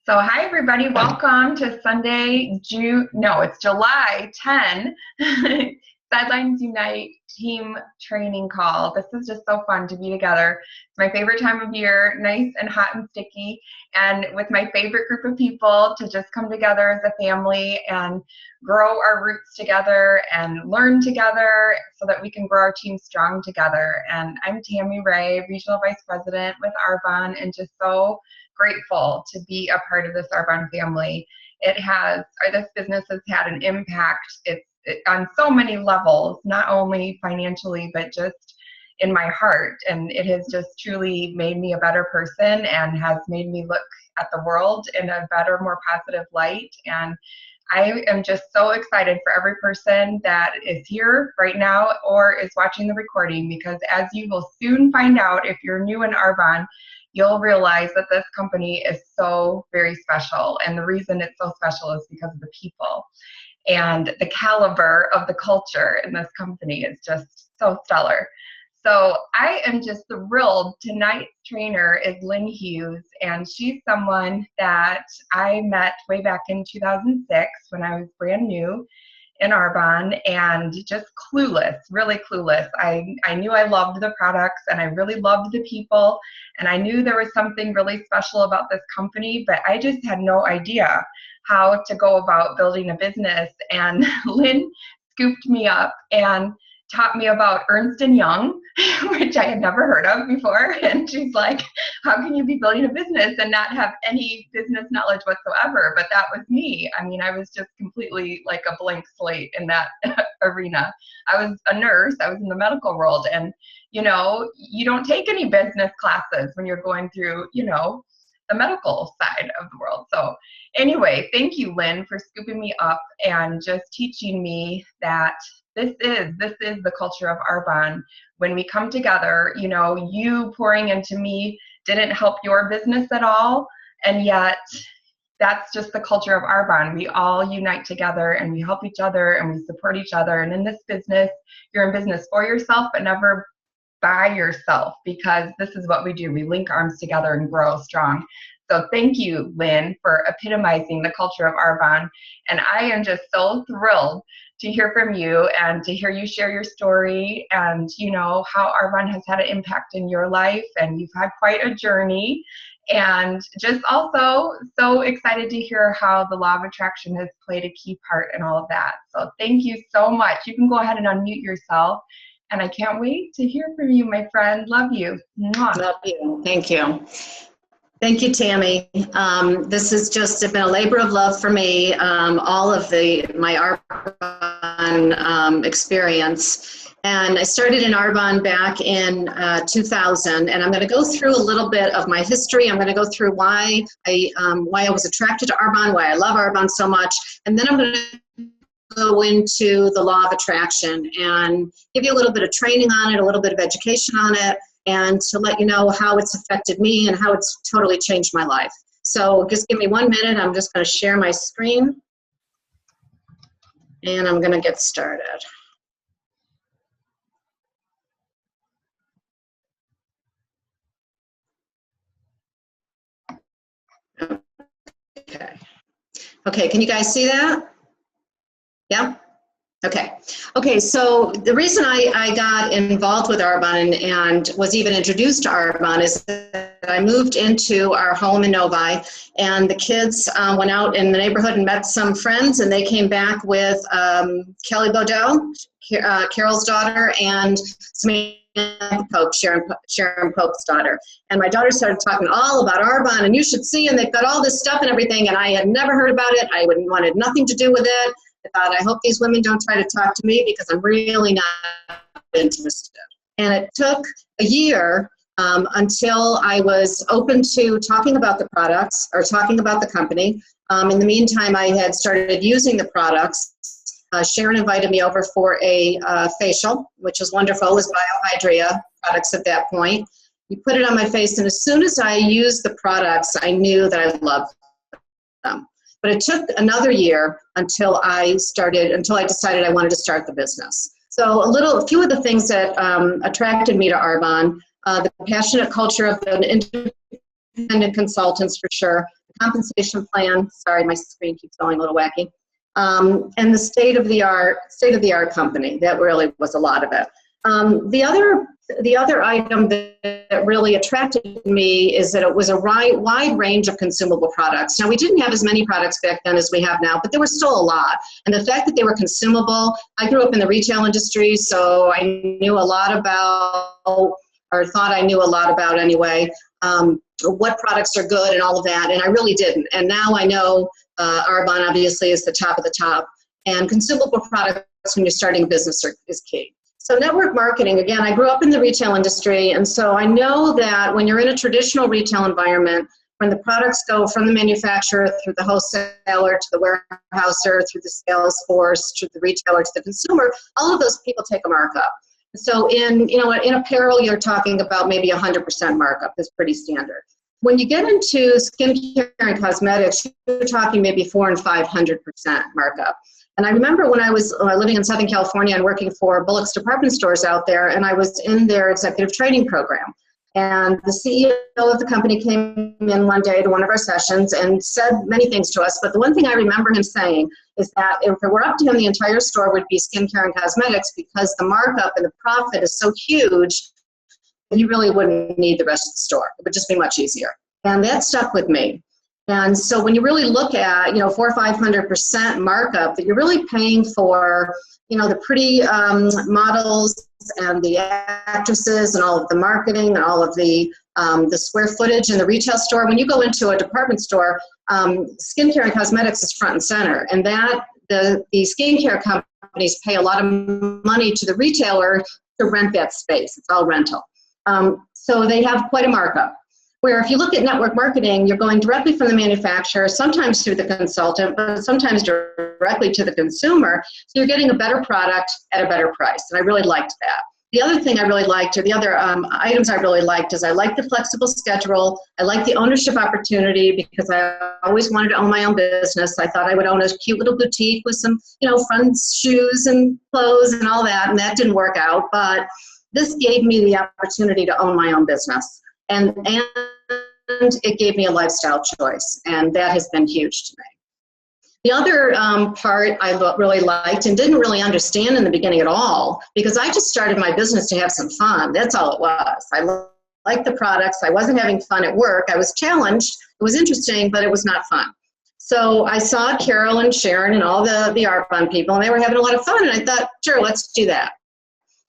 So hi everybody, welcome to it's July 10, Sidelines Unite team training call. This is just so fun to be together. It's my favorite time of year, nice and hot and sticky, and with my favorite group of people to just come together as a family and grow our roots together and learn together so that we can grow our team strong together. And I'm Tammy Ray, Regional Vice President with Arbonne, and just so grateful to be a part of this Arbonne family. This business has had an impact. On so many levels, not only financially, but just in my heart. And it has just truly made me a better person and has made me look at the world in a better, more positive light. And I am just so excited for every person that is here right now or is watching the recording, because as you will soon find out, if you're new in Arbonne, you'll realize that this company is so very special. And the reason it's so special is because of the people. And the caliber of the culture in this company is just so stellar. So I am just thrilled. Tonight's trainer is Lynn Hughes, and she's someone that I met way back in 2006 when I was brand new in Arbonne and just clueless, really clueless. I knew I loved the products and I really loved the people, and I knew there was something really special about this company, but I just had no idea how to go about building a business. And Lynn scooped me up and taught me about Ernst & Young, which I had never heard of before. And she's like, how can you be building a business and not have any business knowledge whatsoever? But that was me. I mean, I was just completely like a blank slate in that arena. I was a nurse. I was in the medical world. And, you don't take any business classes when you're going through, the medical side of the world. So anyway, thank you, Lynn, for scooping me up and just teaching me that this is the culture of Arbonne. When we come together, you pouring into me didn't help your business at all. And yet that's just the culture of Arbonne. We all unite together and we help each other and we support each other. And in this business, you're in business for yourself, but never by yourself, because this is what we do. We link arms together and grow strong. So thank you, Lynn, for epitomizing the culture of Arbonne. And I am just so thrilled to hear from you and to hear you share your story and, how Arbonne has had an impact in your life. And you've had quite a journey. And just also so excited to hear how the law of attraction has played a key part in all of that. So thank you so much. You can go ahead and unmute yourself. And I can't wait to hear from you, my friend. Love you. Mwah. Love you. Thank you. Thank you, Tammy. This has just been a labor of love for me, all of my Arbonne experience. And I started in Arbonne back in 2000, and I'm going to go through a little bit of my history. I'm going to go through why I was attracted to Arbonne, why I love Arbonne so much, and then I'm going to go into the law of attraction and give you a little bit of training on it, a little bit of education on it, and to let you know how it's affected me and how it's totally changed my life. So just give me 1 minute. I'm just going to share my screen, and I'm going to get started. Okay, can you guys see that? Yeah? Okay, so the reason I got involved with Arbonne and was even introduced to Arbonne is that I moved into our home in Novi, and the kids went out in the neighborhood and met some friends, and they came back with Kelly Bodell, Carol's daughter, and Samantha Pope, Sharon Pope's daughter. And my daughter started talking all about Arbonne, and you should see, and they've got all this stuff and everything, and I had never heard about it. I wanted nothing to do with it. I thought, I hope these women don't try to talk to me because I'm really not interested. And it took a year until I was open to talking about the products or talking about the company. In the meantime, I had started using the products. Sharon invited me over for a facial, which was wonderful. It was BioHydria products at that point. You put it on my face, and as soon as I used the products, I knew that I loved them. But it took another year until I decided I wanted to start the business. So a few of the things that attracted me to Arbonne, the passionate culture of the independent consultants for sure, compensation plan. Sorry, my screen keeps going a little wacky. And the state-of-the-art company. That really was a lot of it. The other item that really attracted me is that it was a wide range of consumable products. Now, we didn't have as many products back then as we have now, but there was still a lot. And the fact that they were consumable, I grew up in the retail industry, so I knew a lot about, or thought I knew a lot about anyway, what products are good and all of that, and I really didn't. And now I know Arbonne obviously is the top of the top, and consumable products when you're starting a business is key. So network marketing, again, I grew up in the retail industry, and so I know that when you're in a traditional retail environment, when the products go from the manufacturer through the wholesaler to the warehouser, through the sales force, to the retailer, to the consumer, all of those people take a markup. So in apparel, you're talking about maybe 100% markup is pretty standard. When you get into skincare and cosmetics, you're talking maybe 400 and 500% markup. And I remember when I was living in Southern California and working for Bullock's department stores out there, and I was in their executive training program. And the CEO of the company came in one day to one of our sessions and said many things to us. But the one thing I remember him saying is that if it were up to him, the entire store would be skincare and cosmetics, because the markup and the profit is so huge that you really wouldn't need the rest of the store. It would just be much easier. And that stuck with me. And so when you really look at, 400 or 500% markup, that you're really paying for, the pretty models and the actresses and all of the marketing and all of the square footage in the retail store. When you go into a department store, skincare and cosmetics is front and center, and that the skincare companies pay a lot of money to the retailer to rent that space. It's all rental. So they have quite a markup. Where if you look at network marketing, you're going directly from the manufacturer, sometimes through the consultant, but sometimes directly to the consumer. So you're getting a better product at a better price. And I really liked that. The other thing I really liked, or the other items I really liked, is I liked the flexible schedule. I liked the ownership opportunity, because I always wanted to own my own business. I thought I would own a cute little boutique with some, friends' shoes and clothes and all that. And that didn't work out. But this gave me the opportunity to own my own business. And it gave me a lifestyle choice, and that has been huge to me. The other part I really liked and didn't really understand in the beginning at all, because I just started my business to have some fun. That's all it was. I liked the products. I wasn't having fun at work. I was challenged. It was interesting, but it was not fun. So I saw Carol and Sharon and all the Arbonne people, and they were having a lot of fun, and I thought, sure, let's do that.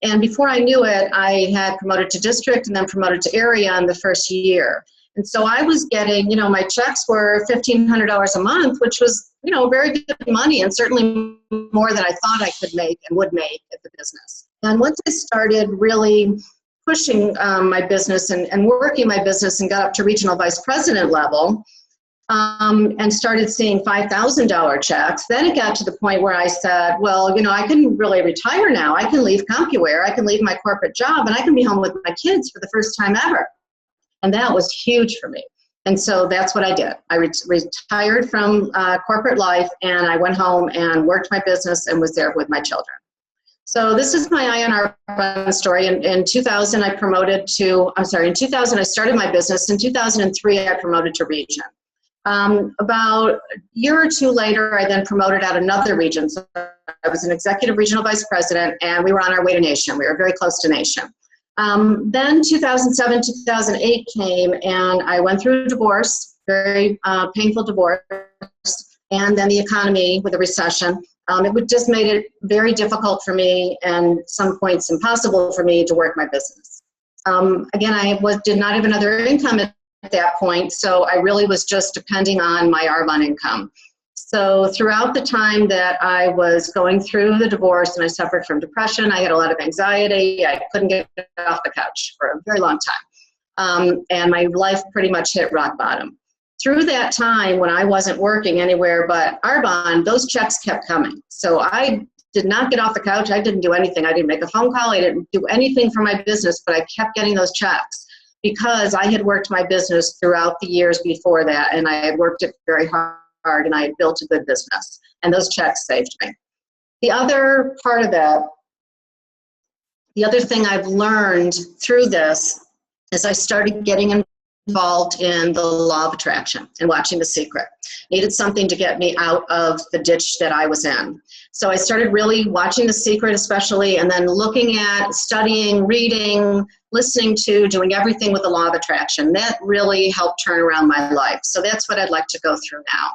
And before I knew it, I had promoted to district and then promoted to area in the first year. And so I was getting, my checks were $1,500 a month, which was, very good money, and certainly more than I thought I could make and would make at the business. And once I started really pushing my business and working my business and got up to regional vice president level, and started seeing $5,000 checks, then it got to the point where I said, well, I can really retire now. I can leave CompuWare, I can leave my corporate job, and I can be home with my kids for the first time ever. And that was huge for me. And so that's what I did. I retired from corporate life, and I went home and worked my business and was there with my children. So this is my INR story. In 2000, in 2000 I started my business. In 2003, I promoted to region. About a year or two later, I then promoted out another region. So I was an executive regional vice president, and we were on our way to nation. We were very close to nation. Then 2007, 2008 came, and I went through a divorce, very painful divorce, and then the economy with a recession. It just made it very difficult for me, and some points impossible for me to work my business. Again, I did not have another income at that point, so I really was just depending on my Arbonne income. So throughout the time that I was going through the divorce and I suffered from depression, I had a lot of anxiety. I couldn't get off the couch for a very long time. And my life pretty much hit rock bottom. Through that time when I wasn't working anywhere but Arbonne, those checks kept coming. So I did not get off the couch. I didn't do anything. I didn't make a phone call. I didn't do anything for my business, but I kept getting those checks because I had worked my business throughout the years before that, and I had worked it very hard, and I had built a good business, and those checks saved me. The other part of that, the other thing I've learned through this is I started getting involved in the law of attraction and watching The Secret. Needed something to get me out of the ditch that I was in. So I started really watching The Secret especially, and then looking at, studying, reading, listening to, doing everything with the law of attraction. That really helped turn around my life. So that's what I'd like to go through now.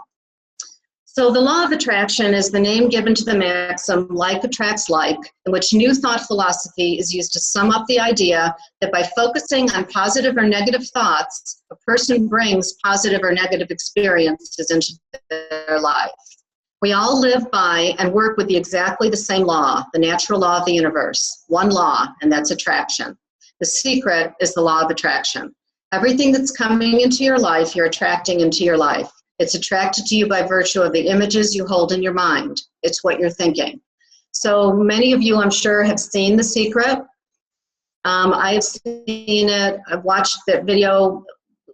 So the law of attraction is the name given to the maxim, like attracts like, in which New Thought philosophy is used to sum up the idea that by focusing on positive or negative thoughts, a person brings positive or negative experiences into their life. We all live by and work with exactly the same law, the natural law of the universe. One law, and that's attraction. The secret is the law of attraction. Everything that's coming into your life, you're attracting into your life. It's attracted to you by virtue of the images you hold in your mind. It's what you're thinking. So many of you, I'm sure, have seen The Secret. I've seen it. I've watched that video.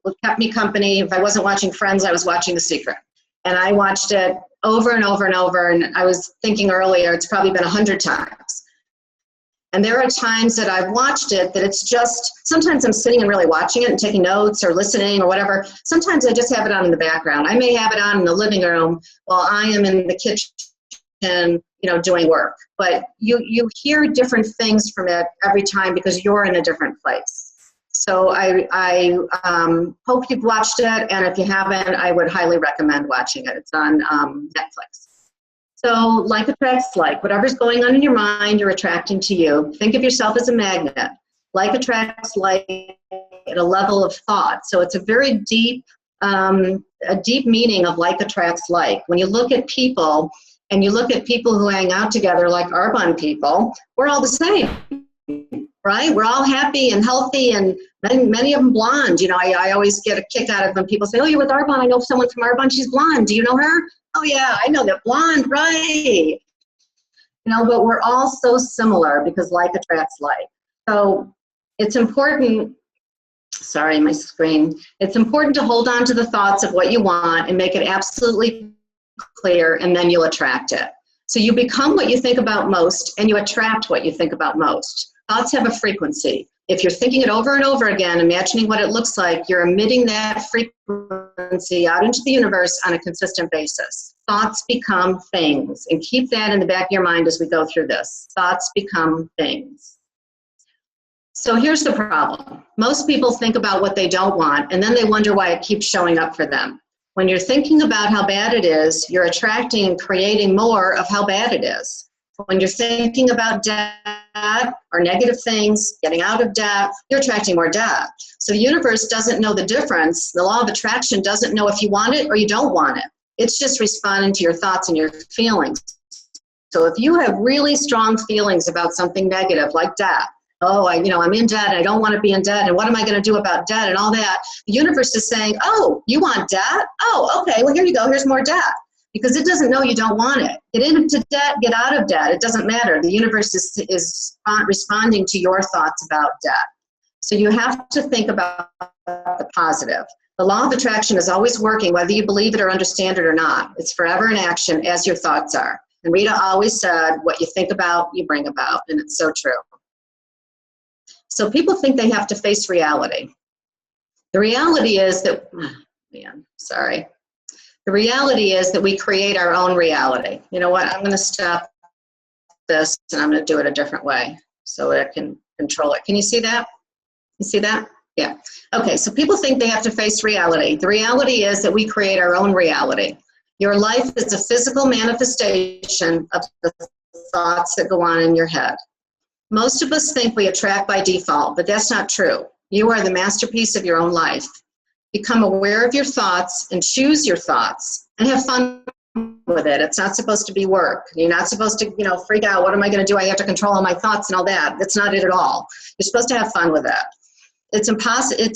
It kept me company. If I wasn't watching Friends, I was watching The Secret. And I watched it over and over and over. And I was thinking earlier, it's probably been 100 times. And there are times that I've watched it that it's just, sometimes I'm sitting and really watching it and taking notes or listening or whatever. Sometimes I just have it on in the background. I may have it on in the living room while I am in the kitchen, doing work. But you hear different things from it every time because you're in a different place. So I hope you've watched it. And if you haven't, I would highly recommend watching it. It's on Netflix. So like attracts like. Whatever's going on in your mind, you're attracting to you. Think of yourself as a magnet. Like attracts like at a level of thought. So it's a very deep, a deep meaning of like attracts like. When you look at people, and you look at people who hang out together like Arbonne people, we're all the same, right? We're all happy and healthy, and many of them blonde. I always get a kick out of when people say, oh, you're with Arbonne. I know someone from Arbonne. She's blonde. Do you know her? Oh, yeah, I know that blonde, right? But we're all so similar because like attracts like. So it's important, sorry, my screen. It's important to hold on to the thoughts of what you want and make it absolutely clear, and then you'll attract it. So you become what you think about most, and you attract what you think about most. Thoughts have a frequency. If you're thinking it over and over again, imagining what it looks like, you're emitting that frequency out into the universe on a consistent basis. Thoughts become things, and keep that in the back of your mind as we go through this. Thoughts become things. So here's the problem. Most people think about what they don't want, and then they wonder why it keeps showing up for them. When you're thinking about how bad it is, you're attracting and creating more of how bad it is. When you're thinking about debt or negative things, getting out of debt, you're attracting more debt. So the universe doesn't know the difference. The law of attraction doesn't know if you want it or you don't want it. It's just responding to your thoughts and your feelings. So if you have really strong feelings about something negative like debt, oh, I'm in debt, I don't want to be in debt, and what am I going to do about debt and all that, the universe is saying, oh, you want debt? Oh, okay, well, here you go, here's more debt. Because it doesn't know you don't want it. Get into debt, get out of debt. It doesn't matter. The universe is responding to your thoughts about debt. So you have to think about the positive. The law of attraction is always working, whether you believe it or understand it or not. It's forever in action as your thoughts are. And Rita always said, what you think about, you bring about. And it's so true. So people think they have to face reality. The reality is that, The reality is that we create our own reality. You know what? I'm going to stop this and I'm going to do it a different way so I can control it. Can you see that? You see that? Yeah. Okay, so people think they have to face reality. The reality is that we create our own reality. Your life is a physical manifestation of the thoughts that go on in your head. Most of us think we attract by default, but that's not true. You are the masterpiece of your own life. Become aware of your thoughts and choose your thoughts and have fun with it. It's not supposed to be work. You're not supposed to, freak out. What am I going to do? I have to control all my thoughts and all that. That's not it at all. You're supposed to have fun with it. It's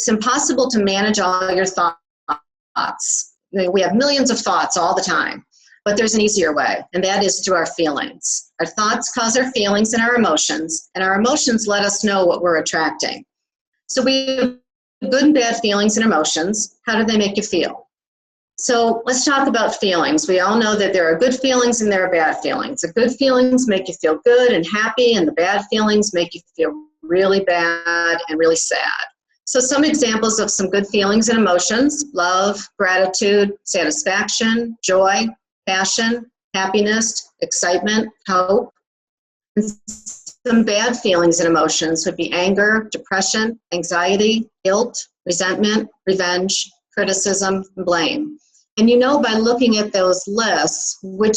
impossible to manage all your thoughts. We have millions of thoughts all the time, but there's an easier way, and that is through our feelings. Our thoughts cause our feelings and our emotions let us know what we're attracting. So we have good and bad feelings and emotions. How do they make you feel? So let's talk about feelings. We all know that there are good feelings and there are bad feelings. The good feelings make you feel good and happy, and the bad feelings make you feel really bad and really sad. So some examples of some good feelings and emotions: love, gratitude, satisfaction, joy, passion, happiness, excitement, hope. And some bad feelings and emotions would be anger, depression, anxiety, guilt, resentment, revenge, criticism, and blame. And you know by looking at those lists which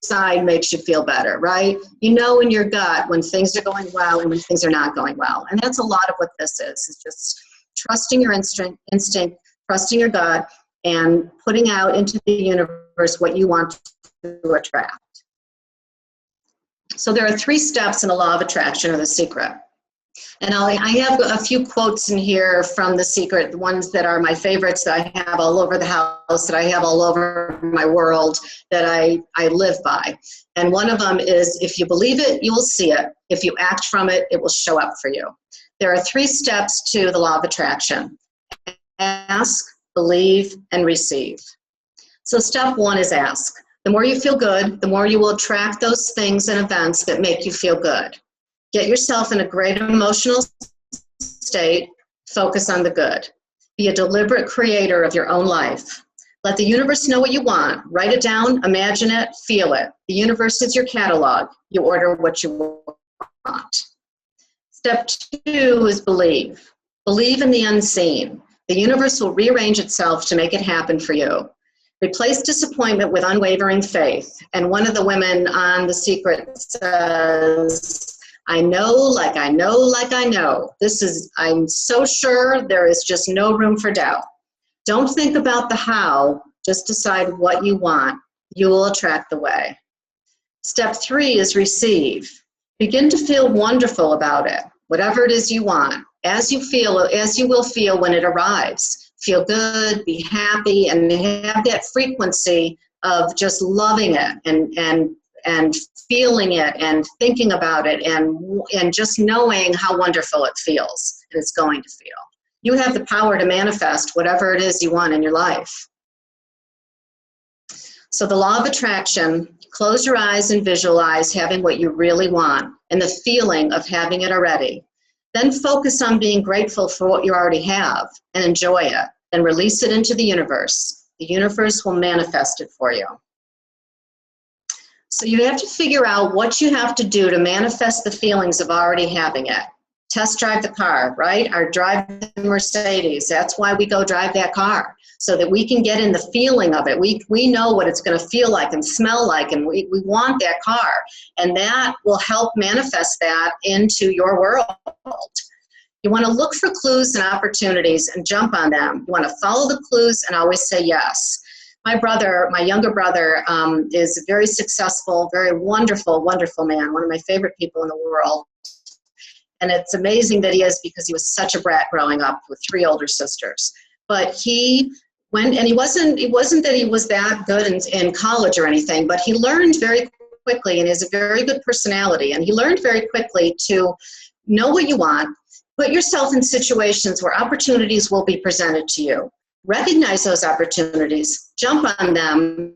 side makes you feel better, right? You know in your gut when things are going well and when things are not going well. And that's a lot of what this is. It's just trusting your instinct, trusting your gut, and putting out into the universe what you want to attract. So there are 3 steps in the law of attraction, or The Secret. And I have a few quotes in here from The Secret, the ones that are my favorites that I have all over the house, that I have all over my world, that I live by. And one of them is, if you believe it, you will see it. If you act from it, it will show up for you. There are 3 steps to the law of attraction: ask, believe, and receive. So step 1 is ask. The more you feel good, the more you will attract those things and events that make you feel good. Get yourself in a great emotional state. Focus on the good. Be a deliberate creator of your own life. Let the universe know what you want. Write it down, imagine it, feel it. The universe is your catalog. You order what you want. Step 2 is believe. Believe in the unseen. The universe will rearrange itself to make it happen for you. Replace disappointment with unwavering faith. And one of the women on The Secret says, I know, like I know, like I know. I'm so sure there is just no room for doubt. Don't think about the how, just decide what you want. You will attract the way. Step 3 is receive. Begin to feel wonderful about it, whatever it is you want, as you will feel when it arrives. Feel good, be happy, and have that frequency of just loving it and feeling it and thinking about it and just knowing how wonderful it feels and it's going to feel. You have the power to manifest whatever it is you want in your life. So the law of attraction: close your eyes and visualize having what you really want and the feeling of having it already. Then focus on being grateful for what you already have and enjoy it, and release it into the universe. The universe will manifest it for you. So you have to figure out what you have to do to manifest the feelings of already having it. Test drive the car, right? Or drive the Mercedes. That's why we go drive that car, so that we can get in the feeling of it. We know what it's going to feel like and smell like, and we want that car. And that will help manifest that into your world. You want to look for clues and opportunities and jump on them. You want to follow the clues and always say yes. My younger brother, is a very successful, very wonderful, wonderful man, one of my favorite people in the world. And it's amazing that he is, because he was such a brat growing up with 3 older sisters. But he went, and it wasn't that he was that good in college or anything, but he learned very quickly, and he has a very good personality, and he learned very quickly to know what you want. Put yourself in situations where opportunities will be presented to you. Recognize those opportunities, jump on them,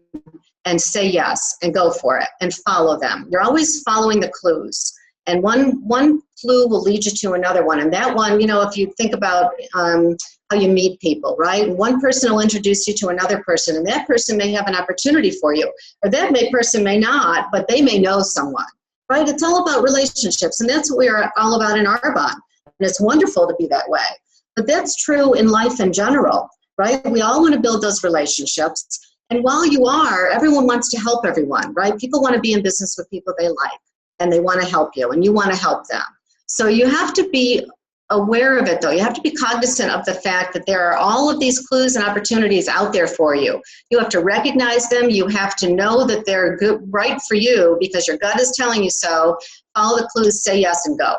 and say yes, and go for it, and follow them. You're always following the clues. And one clue will lead you to another one. And that one, if you think about how you meet people, right? One person will introduce you to another person, and that person may have an opportunity for you. Or that person may not, but they may know someone, right? It's all about relationships, and that's what we are all about in Arbonne. And it's wonderful to be that way. But that's true in life in general, right? We all want to build those relationships. And while you are, everyone wants to help everyone, right? People want to be in business with people they like, and they want to help you, and you want to help them. So you have to be aware of it, though. You have to be cognizant of the fact that there are all of these clues and opportunities out there for you. You have to recognize them. You have to know that they're good, right for you, because your gut is telling you so. Follow the clues, say yes, and go.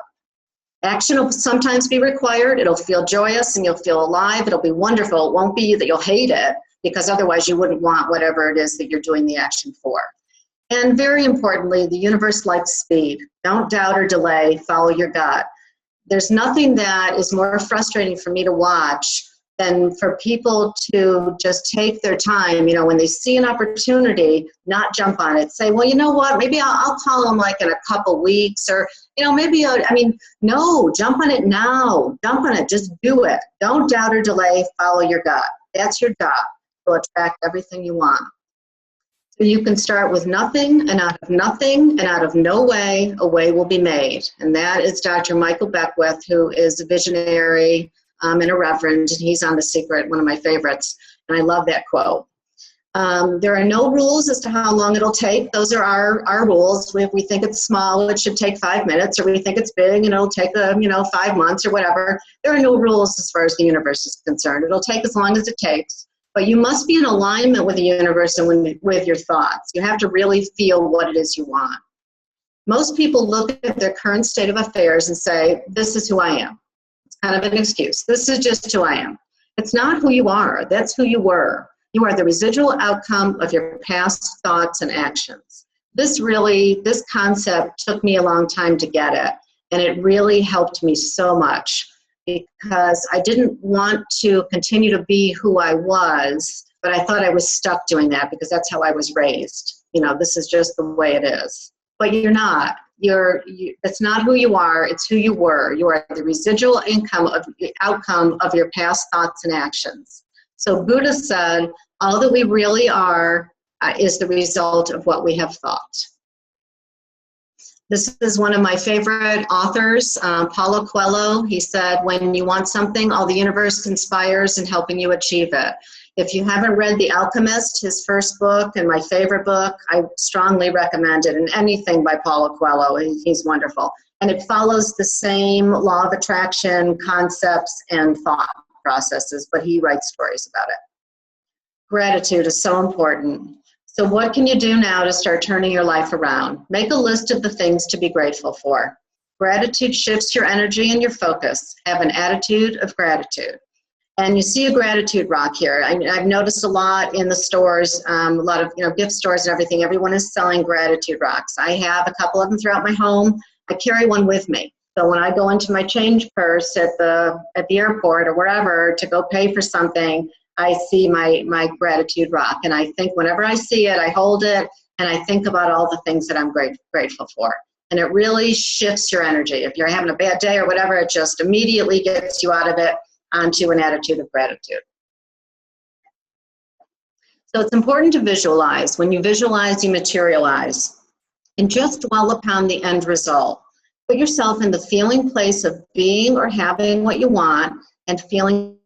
Action will sometimes be required. It'll feel joyous and you'll feel alive. It'll be wonderful. It won't be that you'll hate it, because otherwise you wouldn't want whatever it is that you're doing the action for. And very importantly, the universe likes speed. Don't doubt or delay. Follow your gut. There's nothing that is more frustrating for me to watch than for people to just take their time, when they see an opportunity, not jump on it. Say, well, you know what, maybe I'll call them like in a couple weeks, or, no, jump on it now. Jump on it, just do it. Don't doubt or delay, follow your gut. That's your job. You'll attract everything you want. So you can start with nothing, and out of nothing, and out of no way, a way will be made. And that is Dr. Michael Beckwith, who is a visionary and a reverend, and he's on The Secret, one of my favorites, and I love that quote. There are no rules as to how long it'll take. Those are our rules. If we think it's small, it should take 5 minutes, or we think it's big and it'll take 5 months or whatever. There are no rules as far as the universe is concerned. It'll take as long as it takes. But you must be in alignment with the universe and with your thoughts. You have to really feel what it is you want. Most people look at their current state of affairs and say, this is who I am. It's kind of an excuse. This is just who I am. It's not who you are. That's who you were. You are the residual outcome of your past thoughts and actions. This concept took me a long time to get it, and it really helped me so much, because I didn't want to continue to be who I was, but I thought I was stuck doing that because that's how I was raised. This is just the way it is. But you're not. It's not who you are, it's who you were. You are the residual outcome of your past thoughts and actions. So Buddha said, all that we really are is the result of what we have thought. This is one of my favorite authors, Paulo Coelho. He said, when you want something, all the universe conspires in helping you achieve it. If you haven't read The Alchemist, his first book and my favorite book, I strongly recommend it. And anything by Paulo Coelho, he's wonderful. And it follows the same law of attraction concepts and thought processes, but he writes stories about it. Gratitude is so important. So what can you do now to start turning your life around? Make a list of the things to be grateful for. Gratitude shifts your energy and your focus. Have an attitude of gratitude. And you see a gratitude rock here. I've noticed a lot in the stores, a lot of gift stores and everything. Everyone is selling gratitude rocks. I have a couple of them throughout my home. I carry one with me. So when I go into my change purse at the airport or wherever to go pay for something, I see my gratitude rock. And I think whenever I see it, I hold it and I think about all the things that I'm grateful for. And it really shifts your energy. If you're having a bad day or whatever, it just immediately gets you out of it onto an attitude of gratitude. So it's important to visualize. When you visualize, you materialize. And just dwell upon the end result. Put yourself in the feeling place of being or having what you want and feeling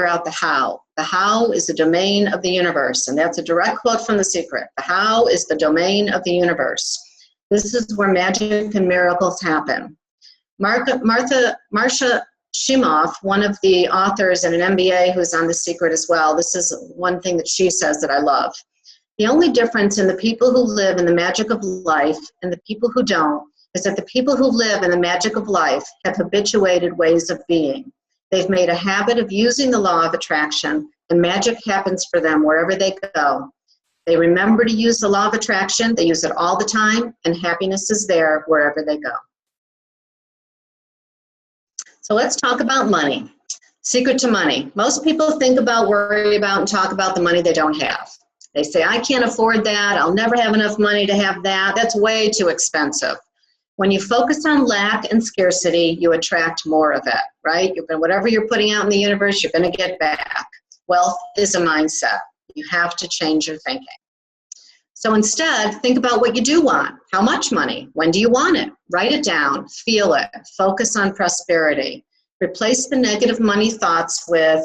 out the how. The how is the domain of the universe, and that's a direct quote from The Secret. The how is the domain of the universe. This is where magic and miracles happen. Marcia Shimoff, one of the authors and an MBA who's on The Secret as well, this is one thing that she says that I love. The only difference in the people who live in the magic of life and the people who don't is that the people who live in the magic of life have habituated ways of being. They've made a habit of using the law of attraction, and magic happens for them wherever they go. They remember to use the law of attraction, they use it all the time, and happiness is there wherever they go. So let's talk about money. Secret to money. Most people worry about, and talk about the money they don't have. They say, I can't afford that, I'll never have enough money to have that, that's way too expensive. When you focus on lack and scarcity, you attract more of it, right? Whatever you're putting out in the universe, you're going to get back. Wealth is a mindset. You have to change your thinking. So instead, think about what you do want. How much money? When do you want it? Write it down. Feel it. Focus on prosperity. Replace the negative money thoughts with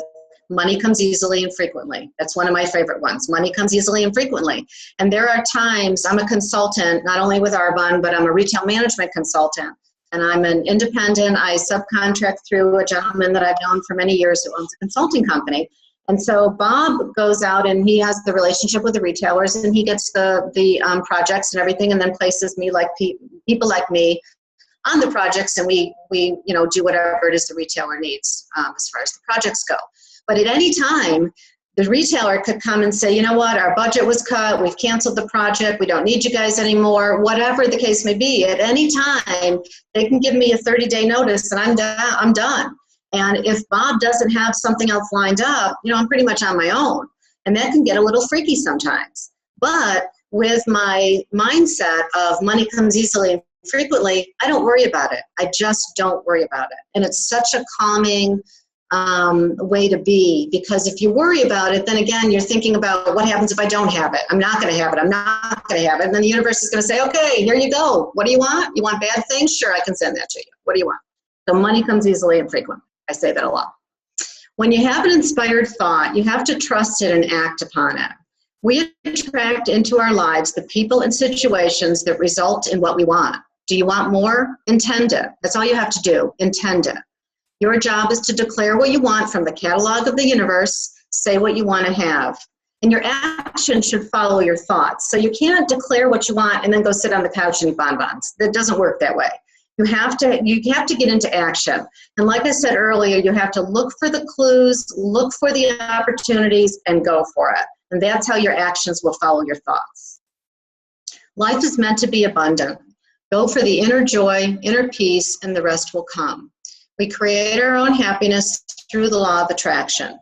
money comes easily and frequently. That's one of my favorite ones. Money comes easily and frequently. And there are times, I'm a consultant, not only with Arbonne, but I'm a retail management consultant. And I'm an independent. I subcontract through a gentleman that I've known for many years who owns a consulting company. And so Bob goes out and he has the relationship with the retailers and he gets the projects and everything, and then places me like people like me on the projects, and we do whatever it is the retailer needs as far as the projects go. But at any time, the retailer could come and say, you know what, our budget was cut, we've canceled the project, we don't need you guys anymore, whatever the case may be. At any time, they can give me a 30-day notice and I'm done. And if Bob doesn't have something else lined up, I'm pretty much on my own. And that can get a little freaky sometimes. But with my mindset of money comes easily and frequently, I don't worry about it. I just don't worry about it. And it's such a calming way to be, because if you worry about it, then again, you're thinking about what happens if I don't have it. I'm not going to have it. I'm not going to have it. And then the universe is going to say, okay, here you go. What do you want? You want bad things? Sure, I can send that to you. What do you want? So money comes easily and frequently. I say that a lot. When you have an inspired thought, you have to trust it and act upon it. We attract into our lives the people and situations that result in what we want. Do you want more? Intend it. That's all you have to do. Intend it. Your job is to declare what you want from the catalog of the universe, say what you want to have. And your action should follow your thoughts. So you can't declare what you want and then go sit on the couch and eat bonbons. That doesn't work that way. You have to get into action. And like I said earlier, you have to look for the clues, look for the opportunities, and go for it. And that's how your actions will follow your thoughts. Life is meant to be abundant. Go for the inner joy, inner peace, and the rest will come. We create our own happiness through the law of attraction.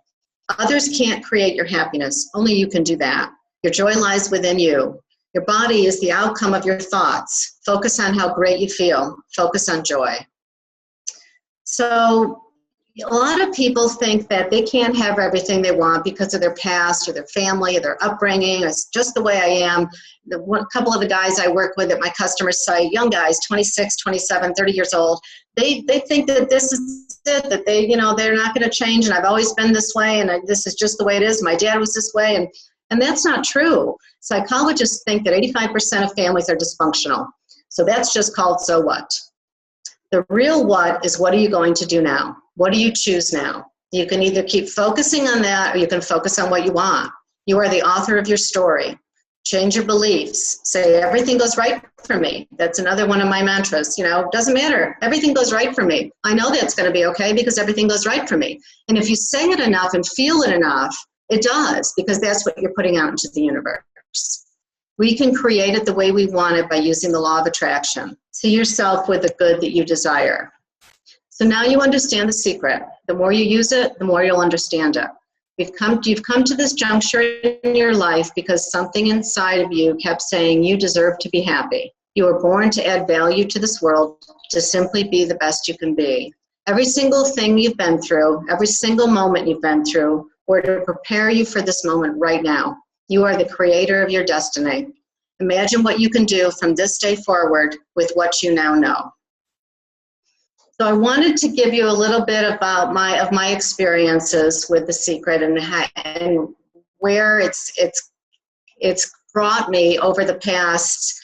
Others can't create your happiness. Only you can do that. Your joy lies within you. Your body is the outcome of your thoughts. Focus on how great you feel. Focus on joy. So a lot of people think that they can't have everything they want because of their past or their family or their upbringing. It's just the way I am. A couple of the guys I work with at my customer site, young guys, 26, 27, 30 years old, they think that this is it, that they're not going to change, and I've always been this way, and this is just the way it is. My dad was this way, and that's not true. Psychologists think that 85% of families are dysfunctional. So that's just called so what. The real what is, what are you going to do now? What do you choose now? You can either keep focusing on that, or you can focus on what you want. You are the author of your story. Change your beliefs. Say, everything goes right for me. That's another one of my mantras. Doesn't matter. Everything goes right for me. I know that's going to be okay because everything goes right for me. And if you say it enough and feel it enough, it does, because that's what you're putting out into the universe. We can create it the way we want it by using the law of attraction. See yourself with the good that you desire. So now you understand the secret. The more you use it, the more you'll understand it. You've come to this juncture in your life because something inside of you kept saying you deserve to be happy. You were born to add value to this world, to simply be the best you can be. Every single thing you've been through, every single moment you've been through, were to prepare you for this moment right now. You are the creator of your destiny. Imagine what you can do from this day forward with what you now know. So I wanted to give you a little bit about my experiences with The Secret and where it's brought me over the past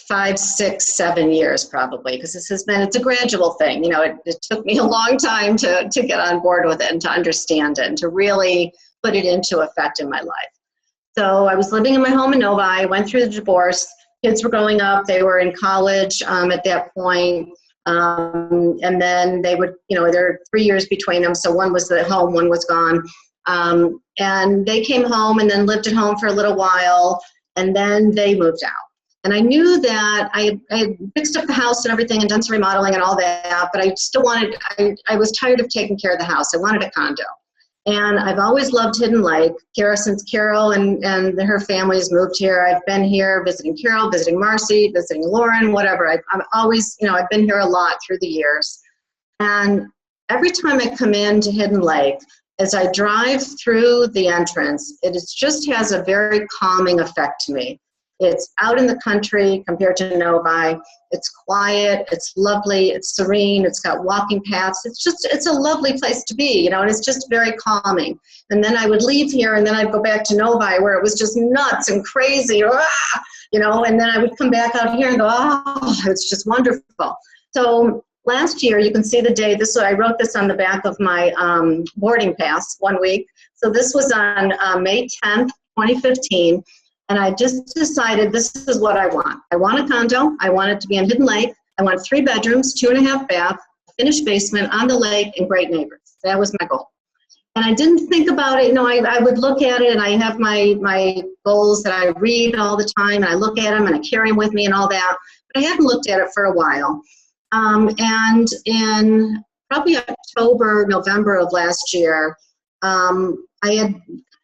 5, 6, 7 years probably, because it's a gradual thing. It took me a long time to get on board with it and to understand it and to really put it into effect in my life. So I was living in my home in Novi. I went through the divorce. Kids were growing up. They were in college at that point. And then they would, there are 3 years between them. So one was at home, one was gone. And they came home and then lived at home for a little while. And then they moved out. And I knew that I had fixed up the house and everything and done some remodeling and all that, but I still I was tired of taking care of the house. I wanted a condo. And I've always loved Hidden Lake. Since Carol and her family has moved here, I've been here visiting Carol, visiting Marcy, visiting Lauren, whatever. I'm always, I've been here a lot through the years. And every time I come into Hidden Lake, as I drive through the entrance, it just has a very calming effect to me. It's out in the country compared to Novi. It's quiet, it's lovely, it's serene, it's got walking paths. It's a lovely place to be, and it's just very calming. And then I would leave here and then I'd go back to Novi where it was just nuts and crazy, and then I would come back out here and go, oh, it's just wonderful. So last year, you can see the day, I wrote this on the back of my boarding pass 1 week. So this was on May 10th, 2015. And I just decided this is what I want. I want a condo. I want it to be in Hidden Lake. I want 3 bedrooms, 2.5 bath, finished basement on the lake, and great neighbors. That was my goal. And I didn't think about it. I would look at it, and I have my goals that I read all the time, and I look at them, and I carry them with me and all that. But I hadn't looked at it for a while. And in probably October, November of last year, I had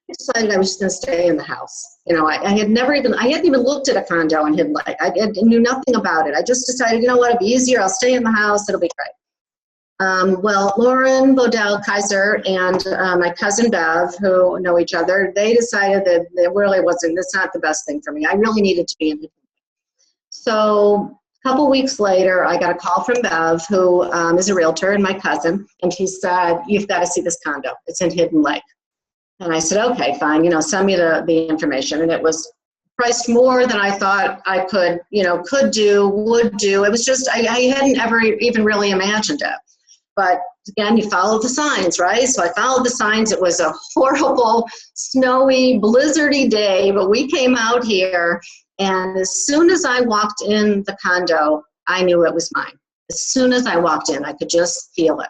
decided I was just going to stay in the house. You know, I hadn't even looked at a condo in Hidden Lake. I knew nothing about it. I just decided, you know what, it'll be easier. I'll stay in the house. It'll be great. Well, Lauren Bodell Kaiser and my cousin Bev, who know each other, they decided that it really wasn't, that's not the best thing for me. I really needed to be in Hidden Lake. So a couple weeks later, I got a call from Bev, who is a realtor and my cousin, and he said, you've got to see this condo. It's in Hidden Lake. And I said, okay, fine, you know, send me the information. And it was priced more than I thought I could do, would do. It was just, I hadn't ever even really imagined it. But again, you follow the signs, right? So I followed the signs. It was a horrible, snowy, blizzardy day, but we came out here, and as soon as I walked in the condo, I knew it was mine. As soon as I walked in, I could just feel it.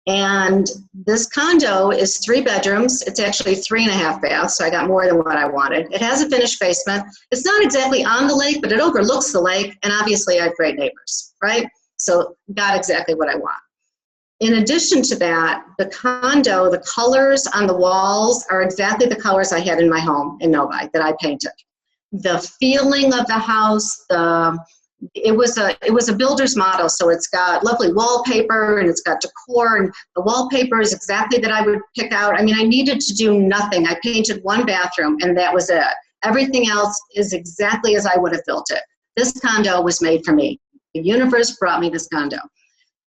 And this condo is 3 bedrooms. It's actually 3.5 baths, so I got more than what I wanted. It has a finished basement. It's not exactly on the lake, but it overlooks the lake, and obviously I have great neighbors, right? So got exactly what I want. In addition to that, the condo, the colors on the walls are exactly the colors I had in my home in Novi that I painted. The feeling of the house, it was a builder's model, so it's got lovely wallpaper and it's got decor, and the wallpaper is exactly that I would pick out. I mean, I needed to do nothing. I painted 1 bathroom and that was it. Everything else is exactly as I would have built it. This condo was made for me. The universe brought me this condo.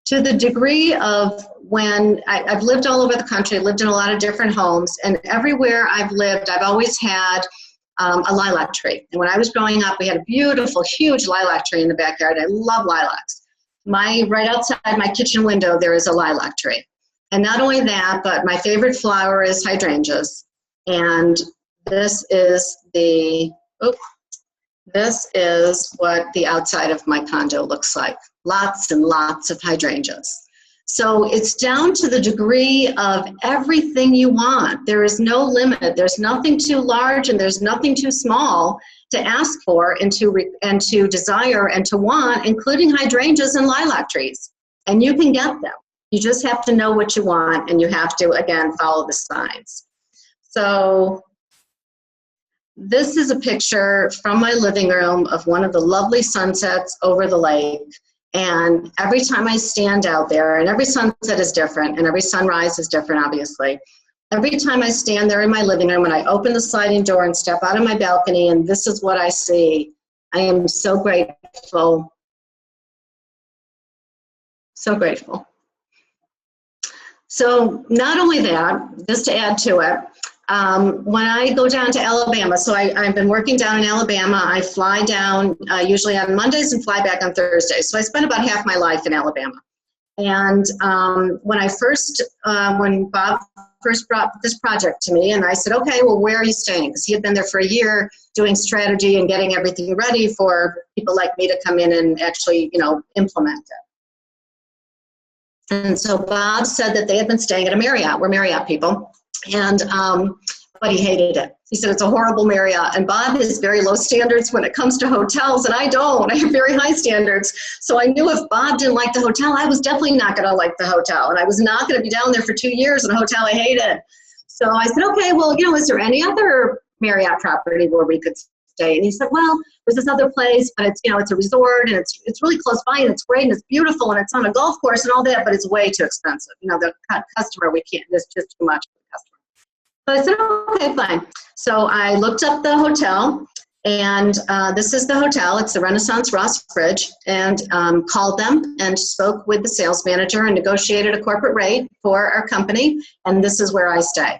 To the degree of when I've lived all over the country, lived in a lot of different homes, and everywhere I've lived, I've always had a lilac tree. And when I was growing up, we had a beautiful, huge lilac tree in the backyard. I love lilacs. Right outside my kitchen window, there is a lilac tree. And not only that, but my favorite flower is hydrangeas. And this is what the outside of my condo looks like. Lots and lots of hydrangeas. So it's down to the degree of everything you want. There is no limit. There's nothing too large and there's nothing too small to ask for and to desire and to want, including hydrangeas and lilac trees. And you can get them. You just have to know what you want, and you have to, again, follow the signs. So this is a picture from my living room of one of the lovely sunsets over the lake. And every time I stand out there, and every sunset is different, and every sunrise is different, obviously. Every time I stand there in my living room and I open the sliding door and step out of my balcony, and this is what I see, I am so grateful. So grateful. So not only that, just to add to it, when I go down to Alabama, so I've been working down in Alabama. I fly down usually on Mondays and fly back on Thursdays. So I spend about half my life in Alabama. And when Bob first brought this project to me, and I said, okay, well, where are you staying? Because he had been there for a year doing strategy and getting everything ready for people like me to come in and actually, implement it. And so Bob said that they had been staying at a Marriott. We're Marriott people. And but he hated it. He said it's a horrible Marriott. And Bob has very low standards when it comes to hotels, and I don't. I have very high standards. So I knew if Bob didn't like the hotel, I was definitely not going to like the hotel. And I was not going to be down there for 2 years in a hotel I hated. So I said, okay, well, is there any other Marriott property where we could stay? And he said, well, there's this other place, but it's, it's a resort, and it's really close by, and it's great, and it's beautiful, and it's on a golf course and all that, but it's way too expensive. The customer, we can't, it's just too much for the customer. So I said, okay, fine. So I looked up the hotel, and this is the hotel. It's the Renaissance Ross Bridge, and called them and spoke with the sales manager and negotiated a corporate rate for our company, and this is where I stay.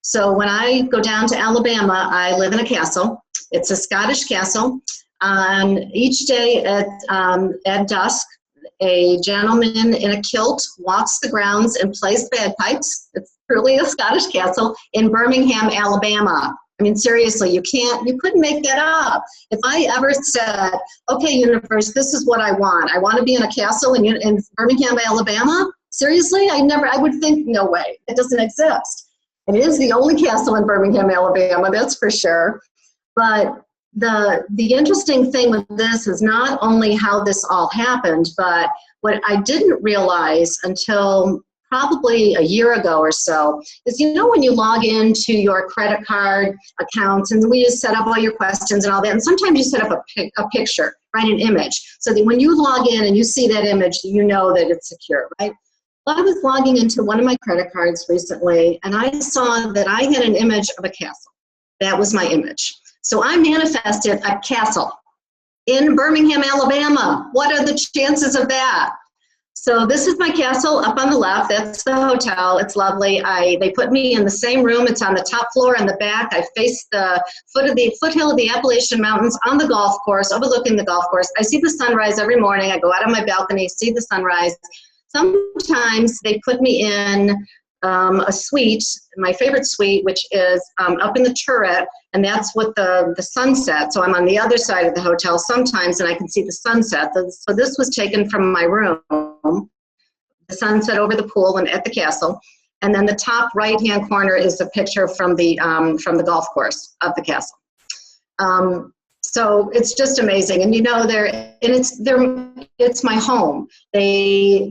So when I go down to Alabama, I live in a castle. It's a Scottish castle. Each day at dusk, a gentleman in a kilt walks the grounds and plays bagpipes. It's truly a Scottish castle in Birmingham, Alabama. I mean, seriously, you couldn't make that up. If I ever said, okay, universe, this is what I want. I want to be in a castle in Birmingham, Alabama. Seriously, I would think, no way, it doesn't exist. It is the only castle in Birmingham, Alabama, that's for sure. But the interesting thing with this is not only how this all happened, but what I didn't realize until probably a year ago or so is, when you log into your credit card accounts and we just set up all your questions and all that, and sometimes you set up a picture, right, an image, so that when you log in and you see that image, you know that it's secure, right? Well, I was logging into one of my credit cards recently, and I saw that I had an image of a castle. That was my image. So I manifested a castle in Birmingham, Alabama. What are the chances of that? So this is my castle up on the left. That's the hotel. It's lovely. They put me in the same room. It's on the top floor in the back. I face the foothill of the Appalachian Mountains on the golf course, overlooking the golf course. I see the sunrise every morning. I go out on my balcony, see the sunrise. Sometimes they put me in a suite, my favorite suite, which is up in the turret, and that's with the sunset. So I'm on the other side of the hotel sometimes, and I can see the sunset. So this was taken from my room, the sunset over the pool and at the castle. And then the top right-hand corner is a picture from the golf course of the castle. So it's just amazing, and it's my home. They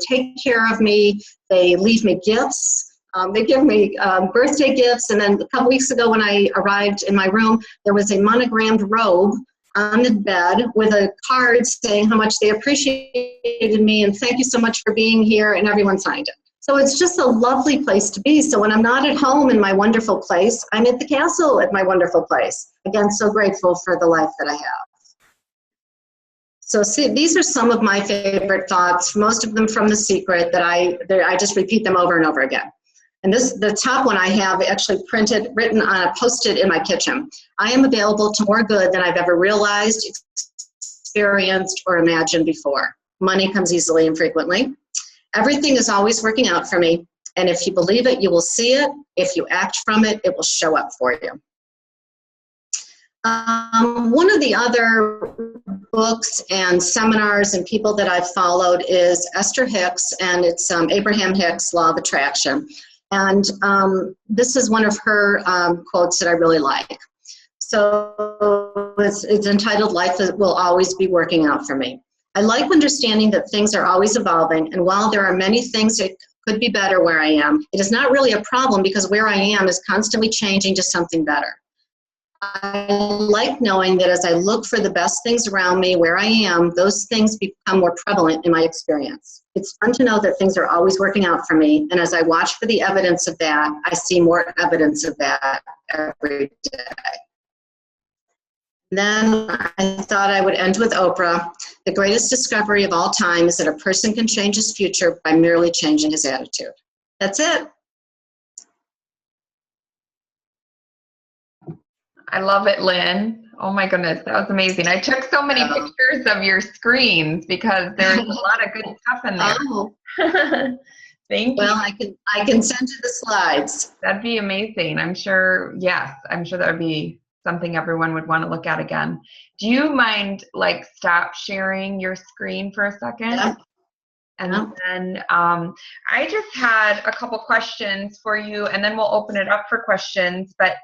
take care of me. They leave me gifts. They give me birthday gifts, and then a couple weeks ago when I arrived in my room, there was a monogrammed robe on the bed with a card saying how much they appreciated me and thank you so much for being here, and everyone signed it. So it's just a lovely place to be. So when I'm not at home in my wonderful place, I'm at the castle at my wonderful place. Again, so grateful for the life that I have. So see, these are some of my favorite thoughts, most of them from The Secret that I just repeat them over and over again. And the top one I have actually written on a Post-it in my kitchen. I am available to more good than I've ever realized, experienced, or imagined before. Money comes easily and frequently. Everything is always working out for me, and if you believe it, you will see it. If you act from it, it will show up for you. One of the other books and seminars and people that I've followed is Esther Hicks, and it's Abraham Hicks' Law of Attraction. And this is one of her quotes that I really like. So it's entitled, "Life Will Always Be Working Out for Me." I like understanding that things are always evolving, and while there are many things that could be better where I am, it is not really a problem because where I am is constantly changing to something better. I like knowing that as I look for the best things around me where I am, those things become more prevalent in my experience. It's fun to know that things are always working out for me, and as I watch for the evidence of that, I see more evidence of that every day. Then I thought I would end with Oprah. The greatest discovery of all time is that a person can change his future by merely changing his attitude. That's it. I love it, Lynn. Oh my goodness, that was amazing. I took so many pictures of your screens because there's a lot of good stuff in there. Oh. Thank you. Well, I can send you the slides. That'd be amazing. I'm sure, yes, I'm sure that would be something everyone would want to look at again. Do you mind stop sharing your screen for a second? Yeah. And then I just had a couple questions for you, and then we'll open it up for questions. But